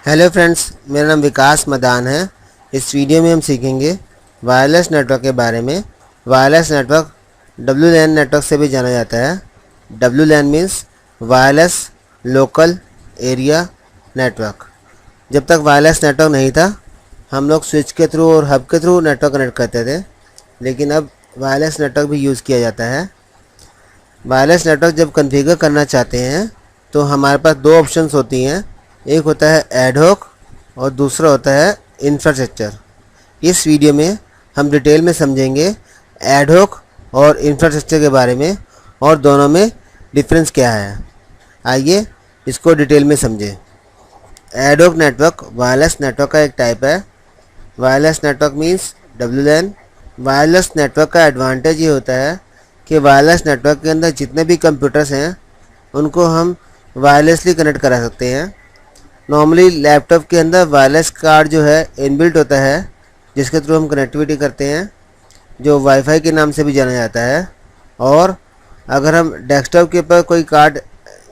Hello friends, मेरा नाम विकास मदान है। इस वीडियो में हम सीखेंगे वायरलेस नेटवर्क के बारे में। वायरलेस नेटवर्क WLAN नेटवर्क से भी जाना जाता है। WLAN means wireless local area network. जब तक वायरलेस नेटवर्क नहीं था, हम लोग स्विच के थ्रू और हब के थ्रू नेटवर्क कनेक्ट करते थे, लेकिन अब वायरलेस नेटवर्क भी यूज़ किया जाता है। वायरलेस नेटवर्क जब कॉन्फ़िगर करना चाहते हैं तो हमारे पास दो ऑप्शंस होती हैं। एक होता है एडहॉक और दूसरा होता है इंफ्रास्ट्रक्चर। इस वीडियो में हम डिटेल में समझेंगे एडहॉक और इंफ्रास्ट्रक्चर के बारे में और दोनों में डिफरेंस क्या है। आइए इसको डिटेल में समझें। एडहॉक नेटवर्क वायरलेस नेटवर्क का एक टाइप है। Wireless network means WLAN। Wireless network का एडवांटेज ये होता है कि वायरलेस नेटवर्क के अंदर जितने भी कंप्यूटर्स हैं उनको हम वायरलेसली कनेक्ट करा सकते हैं। नॉर्मली लैपटॉप के अंदर वायरलेस कार्ड जो है इनबिल्ट होता है, जिसके थ्रू हम कनेक्टिविटी करते हैं, जो वाईफाई के नाम से भी जाना जाता है। और अगर हम डेस्कटॉप के ऊपर कोई कार्ड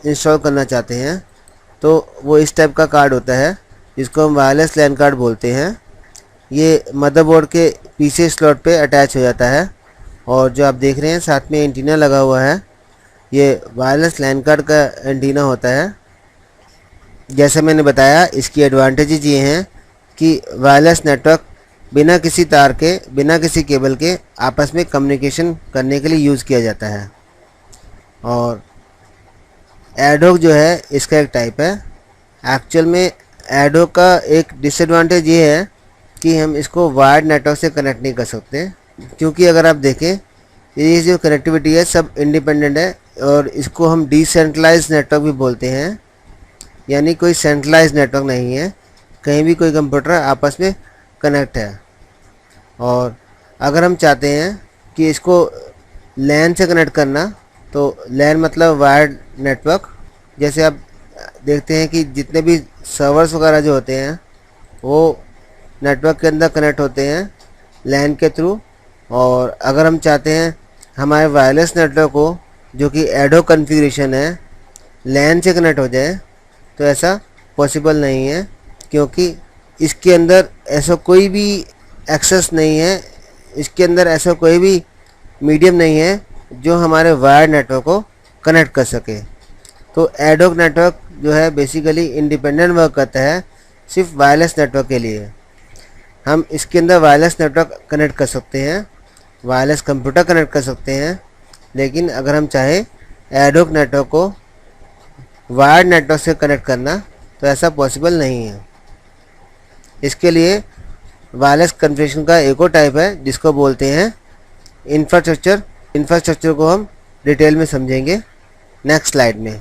इंस्टॉल करना चाहते हैं तो वो इस टाइप का कार्ड होता है, जिसको हम वायरलेस लैन कार्ड बोलते हैं। ये मदरबोर्ड के पीछे स्लॉट पे अटैच हो जाता है और जो आप देख रहे हैं साथ में एंटीना लगा हुआ है, ये वायरलेस लैन कार्ड का एंटीना होता है। जैसे मैंने बताया, इसकी एडवांटेजेस ये हैं कि वायरलेस नेटवर्क बिना किसी तार के, बिना किसी केबल के आपस में कम्युनिकेशन करने के लिए यूज़ किया जाता है। और एडहॉक जो है इसका एक टाइप है। एक्चुअल में एडहॉक का एक डिसएडवांटेज ये है कि हम इसको वायर्ड नेटवर्क से कनेक्ट नहीं कर सकते, क्योंकि अगर आप देखें ये जो कनेक्टिविटी है सब इंडिपेंडेंट है और इसको हम डिसेंट्रलाइज्ड नेटवर्क भी बोलते हैं। यानी कोई सेंट्रलाइज्ड नेटवर्क नहीं है, कहीं भी कोई कंप्यूटर आपस में कनेक्ट है। और अगर हम चाहते हैं कि इसको लैन से कनेक्ट करना, तो लैन मतलब वायर्ड नेटवर्क। जैसे आप देखते हैं कि जितने भी सर्वर्स वगैरह जो होते हैं वो नेटवर्क के अंदर कनेक्ट होते हैं लैन के थ्रू। और अगर हम चाहते हैं हमारे वायरलेस नेटवर्क को, जो कि एडहॉक कॉन्फ़िगरेशन है, लैन से कनेक्ट हो जाए, तो ऐसा पॉसिबल नहीं है, क्योंकि इसके अंदर ऐसा कोई भी एक्सेस नहीं है, इसके अंदर ऐसा कोई भी मीडियम नहीं है जो हमारे वायर नेटवर्क को कनेक्ट कर सके। तो एडहॉक नेटवर्क जो है बेसिकली इंडिपेंडेंट वर्क करता है सिर्फ वायरलेस नेटवर्क के लिए। हम इसके अंदर वायरलेस नेटवर्क कनेक्ट कर सकते हैं, वायरलेस कंप्यूटर कनेक्ट कर सकते हैं, लेकिन अगर हम चाहें एडहॉक नेटवर्क को वायर्ड नेटवर्क से कनेक्ट करना तो ऐसा पॉसिबल नहीं है। इसके लिए वायरलेस कॉन्फ़िगरेशन का एक और टाइप है जिसको बोलते हैं इंफ्रास्ट्रक्चर। इंफ्रास्ट्रक्चर को हम डिटेल में समझेंगे नेक्स्ट स्लाइड में।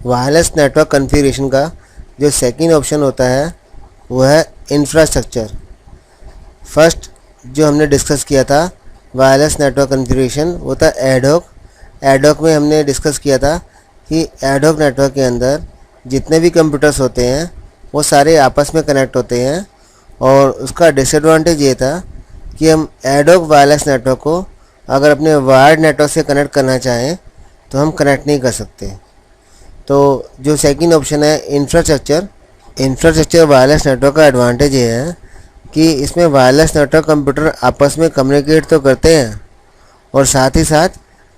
वायरलेस नेटवर्क कॉन्फ़िगरेशन का जो सेकंड ऑप्शन होता है वो है इंफ्रास्ट्रक्चर। फर्स्ट जो हमने डिस्कस किया था वायरलेस नेटवर्क कॉन्फ़िगरेशन, वो था एडहॉक। एडहॉक में हमने डिस्कस किया था कि एडहॉक नेटवर्क के अंदर जितने भी कंप्यूटर्स होते हैं वो सारे आपस में कनेक्ट होते हैं। और उसका डिसएडवांटेज ये था कि हम एडहॉक वायरलेस नेटवर्क को अगर अपने वायर्ड नेटवर्क से कनेक्ट करना चाहें तो हम कनेक्ट नहीं कर सकते। तो जो सेकंड ऑप्शन है इंफ्रास्ट्रक्चर वायरलेस नेटवर्क का एडवांटेज ये है कि इसमें वायरलेस नेटवर्क कंप्यूटर आपस में कम्युनिकेट तो करते हैं और साथ ही साथ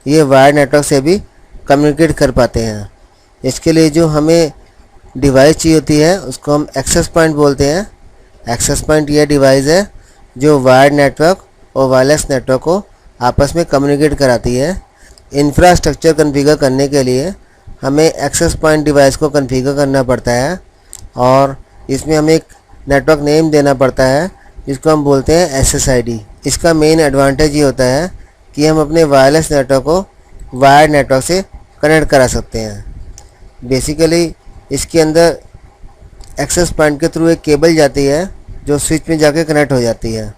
ये वायर्ड नेटवर्क से भी कम्युनिकेट कर पाते हैं। इसके लिए जो हमें डिवाइस चाहिए होती है उसको हम एक्सेस पॉइंट बोलते हैं। एक्सेस पॉइंट यह डिवाइस है जो वायर्ड नेटवर्क और वायरलेस नेटवर्क को आपस में कम्युनिकेट कराती है। इंफ्रास्ट्रक्चर कॉन्फ़िगर करने के लिए हमें एक्सेस पॉइंट डिवाइस को कॉन्फ़िगर करना पड़ता है और इसमें हमें एक नेटवर्क नेम देना पड़ता है जिसको हम बोलते हैं SSID। इसका मेन एडवांटेज ये होता है कि हम अपने वायरलेस नेटवर्क को वायर्ड नेटवर्क से कनेक्ट करा सकते हैं। बेसिकली इसके अंदर एक्सेस पॉइंट के थ्रू एक केबल जाती है जो स्विच में जाके कनेक्ट हो जाती है।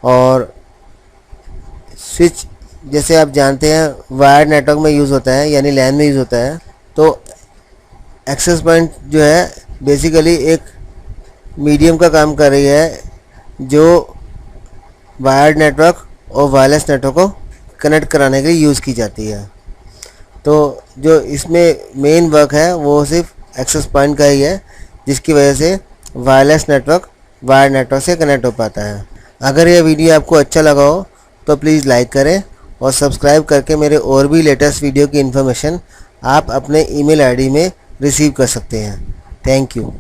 और स्विच जैसे आप जानते हैं वायर्ड नेटवर्क में यूज़ होता है, यानी लैन में यूज़ होता है। तो एक्सेस पॉइंट जो है बेसिकली एक मीडियम का काम कर रही है जो वायर्ड नेटवर्क और वायरलेस नेटवर्क को कनेक्ट कराने के लिए यूज़ की जाती है। तो जो इसमें मेन वर्क है वो सिर्फ एक्सेस पॉइंट का ही है जिसकी वजह से वायरलेस नेटवर्क वायर नेटवर्क से कनेक्ट हो पाता है। अगर यह वीडियो आपको अच्छा लगा हो तो प्लीज़ लाइक करें और सब्सक्राइब करके मेरे और भी लेटेस्ट वीडियो की इन्फॉर्मेशन आप अपने ईमेल आईडी में रिसीव कर सकते हैं। Thank you.